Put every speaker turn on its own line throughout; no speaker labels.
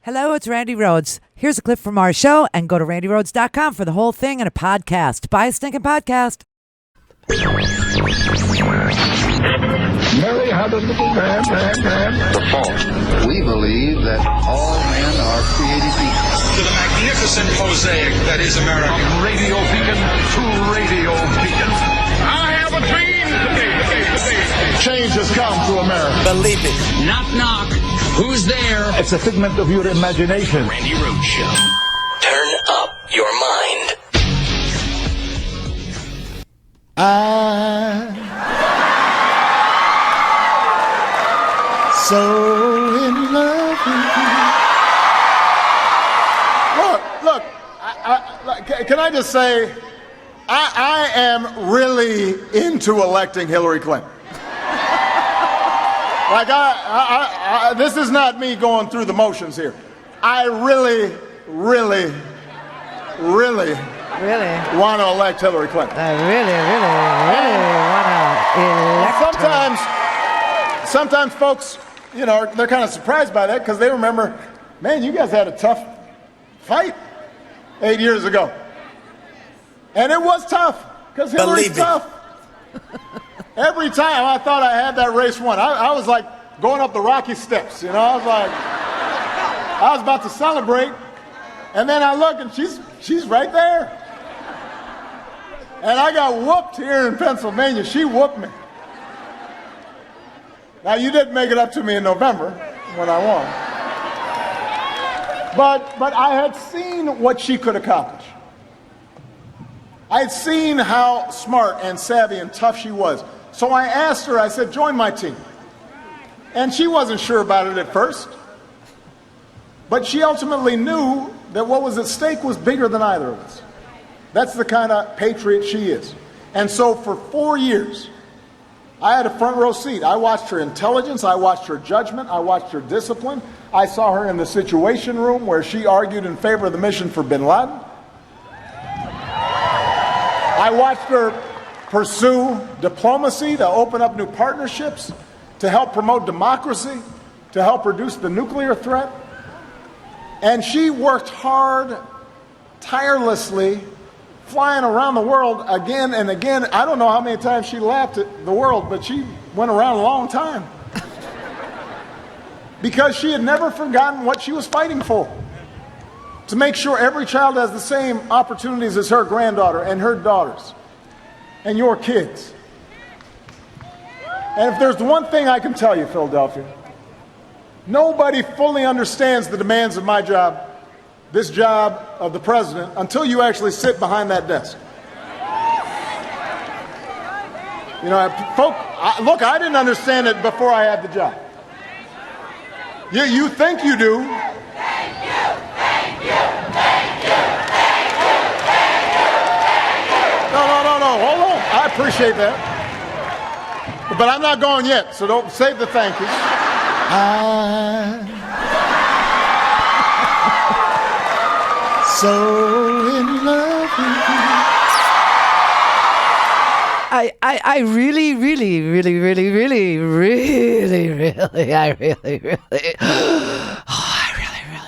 Hello, it's Randi Rhodes. Here's a clip from our show, and go to randyrhodes.com for the whole thing and a podcast. Buy a stinking podcast.
Mary had a little man. The fault. We believe that all men are created equal.
To the magnificent mosaic that is America.
From radio beacon to radio beacon. I have a dream today.
Change has come to America.
Believe it.
Knock, knock. Who's there?
It's a figment of your imagination.
Randi Rhodes Show.
Turn up your mind.
I'm so in love with you.
Look, can I just say, I am really into electing Hillary Clinton. Like, this is not me going through the motions here. I really want to elect Hillary Clinton.
I really want to elect her.
Sometimes folks, they're kind of surprised by that because they remember, man, you guys had a tough fight 8 years ago. And it was tough because Hillary's tough. Every time I thought I had that race won, I was like going up the rocky steps, I was about to celebrate, and then I look and she's right there. And I got whooped here in Pennsylvania. She whooped me. Now, you didn't make it up to me in November when I won. But I had seen what she could accomplish. I had seen how smart and savvy and tough she was. So I asked her, I said, join my team. And she wasn't sure about it at first. But she ultimately knew that what was at stake was bigger than either of us. That's the kind of patriot she is. And so for 4 years, I had a front row seat. I watched her intelligence. I watched her judgment. I watched her discipline. I saw her in the Situation Room where she argued in favor of the mission for bin Laden. I watched her pursue diplomacy to open up new partnerships, to help promote democracy, to help reduce the nuclear threat. And she worked hard, tirelessly, flying around the world again and again. I don't know how many times she laughed at the world, but she went around a long time. Because she had never forgotten what she was fighting for. To make sure every child has the same opportunities as her granddaughter and her daughters and your kids. And if there's one thing I can tell you, Philadelphia, nobody fully understands the demands of my job, this job of the president, until you actually sit behind that desk. Look, I didn't understand it before I had the job. You think you do. No, hold on. I appreciate that. But I'm not going yet, so don't save the thank yous.
I'm so in love with you.
I really,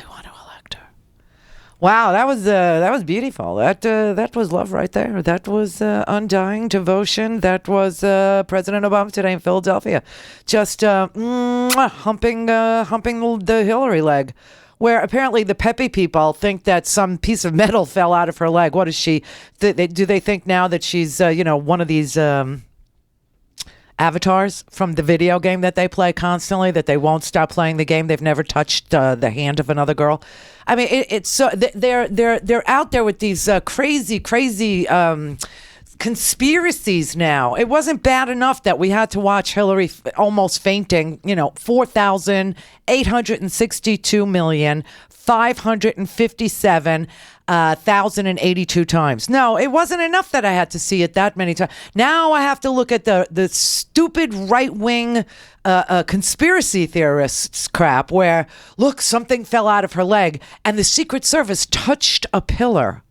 want to elect her. Wow, that was beautiful. That was love right there. That was undying devotion. That was President Obama today in Philadelphia, just humping the Hillary leg. Where apparently the peppy people think that some piece of metal fell out of her leg. What is she? Do they think now that she's one of these avatars from the video game that they play constantly, that they won't stop playing the game? They've never touched the hand of another girl. I mean, it's so they're out there with these crazy conspiracies now. It wasn't bad enough that we had to watch Hillary almost fainting, 4,862,557,082 times. No, it wasn't enough that I had to see it that many times. Now I have to look at the stupid right-wing conspiracy theorists crap where, look, something fell out of her leg and the Secret Service touched a pillar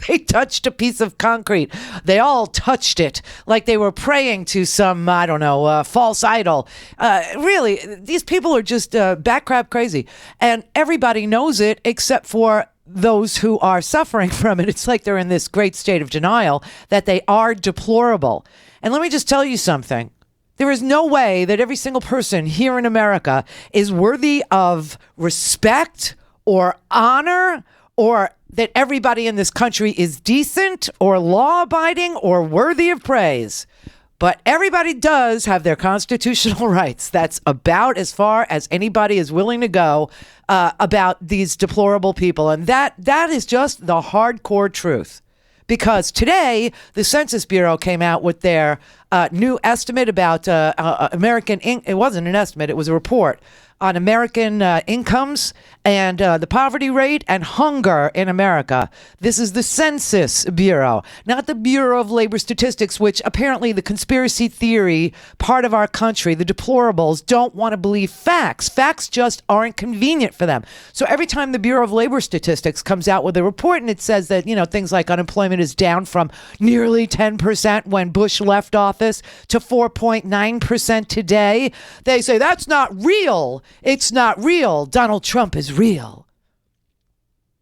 They touched a piece of concrete. They all touched it like they were praying to some, I don't know, false idol. Really, these people are just bat crap crazy. And everybody knows it except for those who are suffering from it. It's like they're in this great state of denial that they are deplorable. And let me just tell you something. There is no way that every single person here in America is worthy of respect or honor, or that everybody in this country is decent or law-abiding or worthy of praise. But everybody does have their constitutional rights. That's about as far as anybody is willing to go about these deplorable people. And that is just the hardcore truth. Because today, the Census Bureau came out with their new estimate about American it wasn't an estimate, it was a report on American incomes and the poverty rate and hunger in America. This is the Census Bureau, not the Bureau of Labor Statistics, which apparently the conspiracy theory part of our country, the deplorables, don't want to believe facts. Facts just aren't convenient for them. So every time the Bureau of Labor Statistics comes out with a report and it says that, you know, things like unemployment is down from nearly 10% when Bush left office to 4.9% today, they say that's not real. It's not real. Donald Trump is real.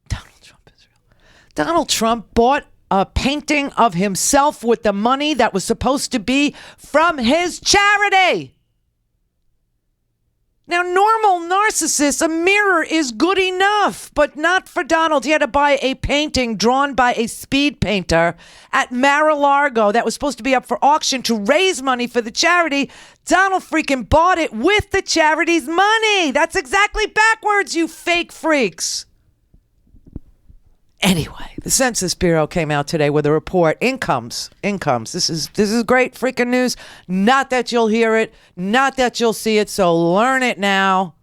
Donald Trump is real. Donald Trump bought a painting of himself with the money that was supposed to be from his charity. Now, normal narcissists, a mirror is good enough, but not for Donald. He had to buy a painting drawn by a speed painter at Mar-a-Lago that was supposed to be up for auction to raise money for the charity. Donald freaking bought it with the charity's money. That's exactly backwards, you fake freaks. Anyway, the Census Bureau came out today with a report. Incomes. This is great freaking news. Not that you'll hear it, not that you'll see it, so learn it now.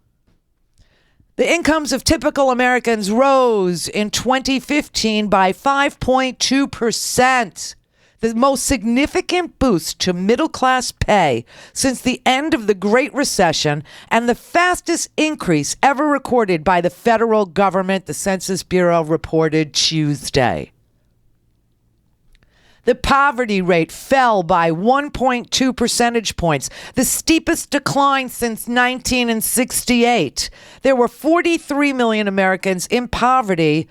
The incomes of typical Americans rose in 2015 by 5.2%. The most significant boost to middle-class pay since the end of the Great Recession, and the fastest increase ever recorded by the federal government, the Census Bureau reported Tuesday. The poverty rate fell by 1.2 percentage points, the steepest decline since 1968. There were 43 million Americans in poverty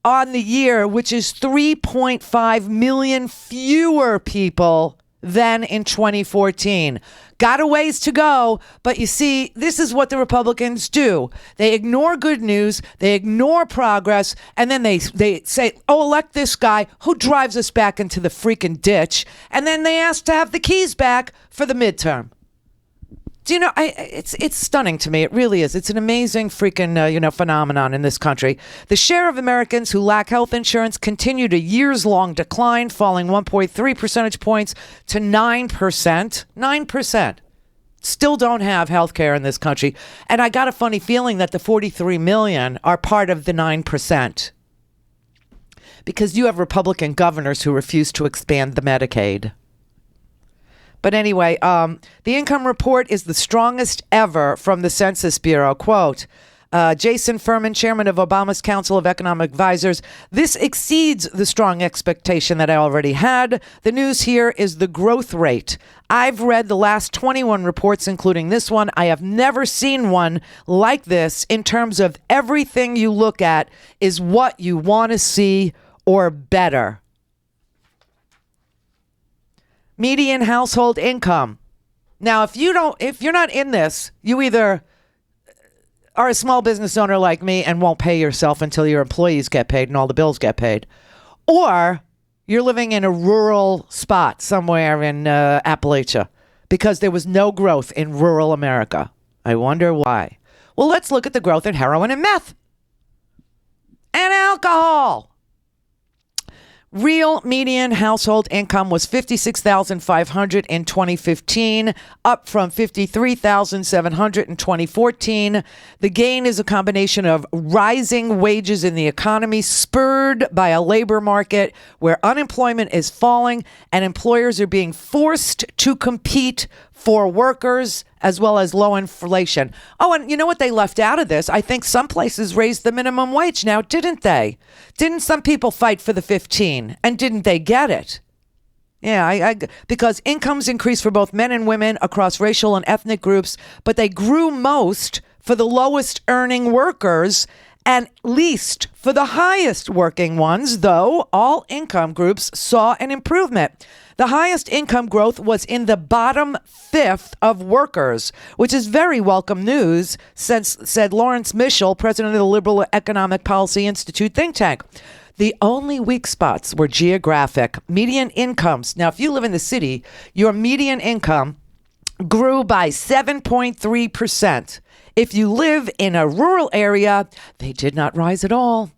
on the year, which is 3.5 million fewer people than in 2014. Got a ways to go, but you see, this is what the Republicans do. They ignore good news, they ignore progress, and then they say, oh, elect this guy who drives us back into the freaking ditch, and then they ask to have the keys back for the midterm. Do you know, it's stunning to me. It really is. It's an amazing freaking, phenomenon in this country. The share of Americans who lack health insurance continued a years-long decline, falling 1.3 percentage points to 9%. 9%. Still don't have health care in this country. And I got a funny feeling that the 43 million are part of the 9%. Because you have Republican governors who refuse to expand the Medicaid. But anyway, the income report is the strongest ever from the Census Bureau. Quote, Jason Furman, chairman of Obama's Council of Economic Advisors, this exceeds the strong expectation that I already had. The news here is the growth rate. I've read the last 21 reports, including this one. I have never seen one like this in terms of everything you look at is what you want to see or better. Median household income. Now, if you're not in this, you either are a small business owner like me and won't pay yourself until your employees get paid and all the bills get paid, or you're living in a rural spot somewhere in Appalachia because there was no growth in rural America. I wonder why. Well, let's look at the growth in heroin and meth and alcohol. Real median household income was $56,500 in 2015, up from $53,700 in 2014. The gain is a combination of rising wages in the economy, spurred by a labor market where unemployment is falling and employers are being forced to compete for workers as well as low inflation. Oh, and you know what they left out of this? I think some places raised the minimum wage now, didn't they? Didn't some people fight for the 15, and didn't they get it? Yeah, because incomes increased for both men and women across racial and ethnic groups, but they grew most for the lowest earning workers and least for the highest working ones, though all income groups saw an improvement. The highest income growth was in the bottom fifth of workers, which is very welcome news, said Lawrence Mischel, president of the Liberal Economic Policy Institute think tank. The only weak spots were geographic. Median incomes. Now, if you live in the city, your median income grew by 7.3%. If you live in a rural area, they did not rise at all.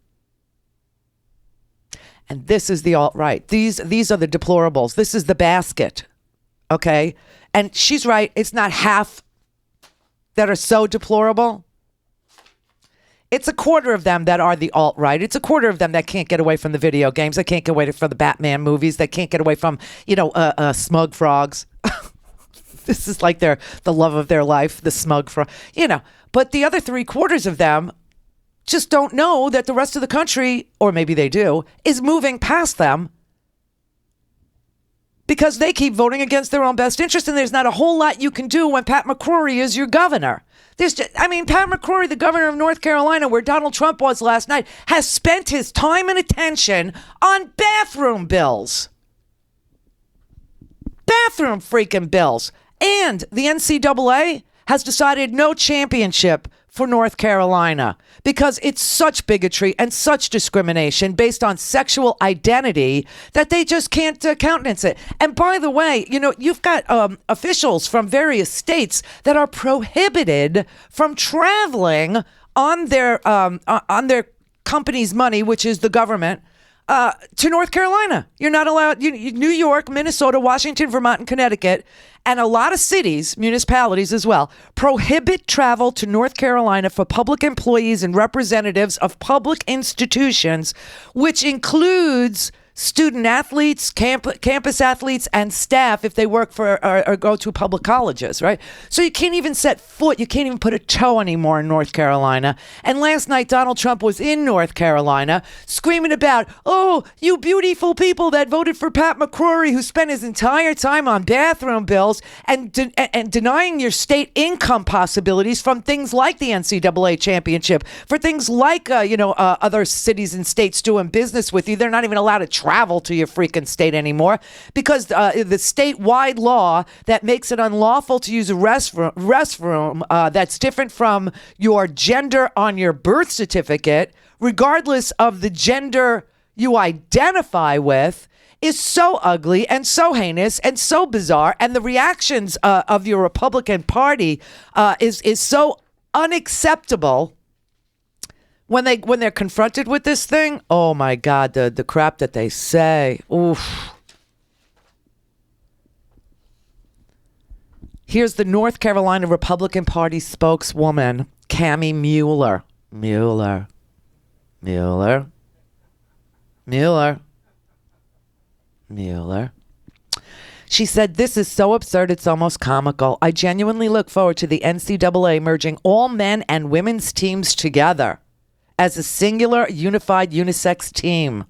And this is the alt-right. These are the deplorables. This is the basket. Okay? And she's right. It's not half that are so deplorable. It's a quarter of them that are the alt-right. It's a quarter of them that can't get away from the video games. That can't get away from the Batman movies. That can't get away from, smug frogs. This is like the love of their life, the smug frog. But the other 3/4 of them just don't know that the rest of the country, or maybe they do, is moving past them because they keep voting against their own best interest, and there's not a whole lot you can do when Pat McCrory is your governor. Pat McCrory, the governor of North Carolina, where Donald Trump was last night, has spent his time and attention on bathroom bills. Bathroom freaking bills. And the NCAA has decided no championship for North Carolina because it's such bigotry and such discrimination based on sexual identity that they just can't countenance it. And by the way, you've got officials from various states that are prohibited from traveling on their company's money, which is the government, to North Carolina. You're not allowed. New York, Minnesota, Washington, Vermont, and Connecticut, and a lot of cities, municipalities as well, prohibit travel to North Carolina for public employees and representatives of public institutions, which includes student athletes, campus athletes, and staff if they work for or go to public colleges, right? So you can't even set foot, you can't even put a toe anymore in North Carolina. And last night, Donald Trump was in North Carolina screaming about, oh, you beautiful people that voted for Pat McCrory, who spent his entire time on bathroom bills and denying your state income possibilities from things like the NCAA championship, for things like, other cities and states doing business with you. They're not even allowed to travel to your freaking state anymore because the statewide law that makes it unlawful to use a restroom that's different from your gender on your birth certificate, regardless of the gender you identify with, is so ugly and so heinous and so bizarre. And the reactions of your Republican Party is so unacceptable. When they're confronted with this thing, oh my God, the crap that they say. Oof. Here's the North Carolina Republican Party spokeswoman, Cami Mueller. She said, "This is so absurd, it's almost comical. I genuinely look forward to the NCAA merging all men and women's teams together as a singular, unified, unisex team.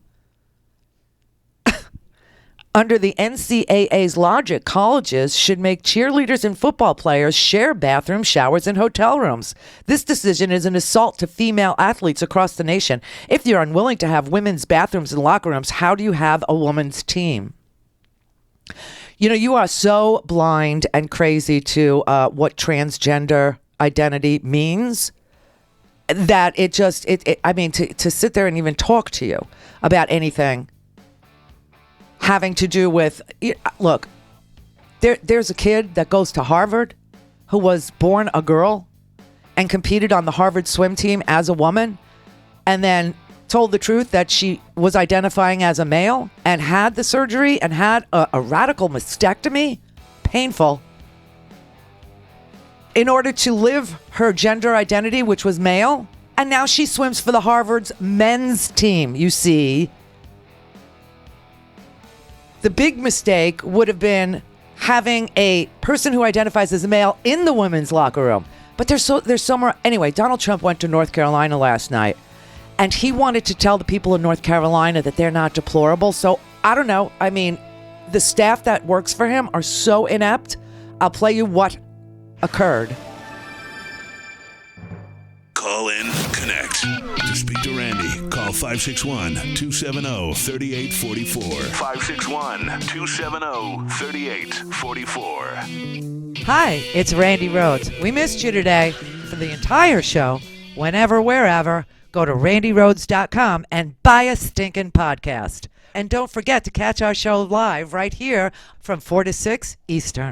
Under the NCAA's logic, colleges should make cheerleaders and football players share bathrooms, showers, and hotel rooms. This decision is an assault to female athletes across the nation. If you're unwilling to have women's bathrooms and locker rooms, how do you have a woman's team?" You are so blind and crazy to what transgender identity means that to sit there and even talk to you about anything having to do with, look, there's a kid that goes to Harvard who was born a girl and competed on the Harvard swim team as a woman and then told the truth that she was identifying as a male and had the surgery and had a radical mastectomy, painful, in order to live her gender identity, which was male. And now she swims for the Harvard's men's team, you see. The big mistake would have been having a person who identifies as a male in the women's locker room. But there's somewhere. Anyway, Donald Trump went to North Carolina last night, and he wanted to tell the people in North Carolina that they're not deplorable. So I don't know. I mean, the staff that works for him are so inept. I'll play you what occurred.
Call in, connect. To speak to Randi, call 561-270-3844. 561-270-3844.
Hi, it's Randi Rhodes. We missed you today. For the entire show, whenever, wherever, go to randyrhodes.com and buy a stinking podcast. And don't forget to catch our show live right here from 4 to 6 Eastern.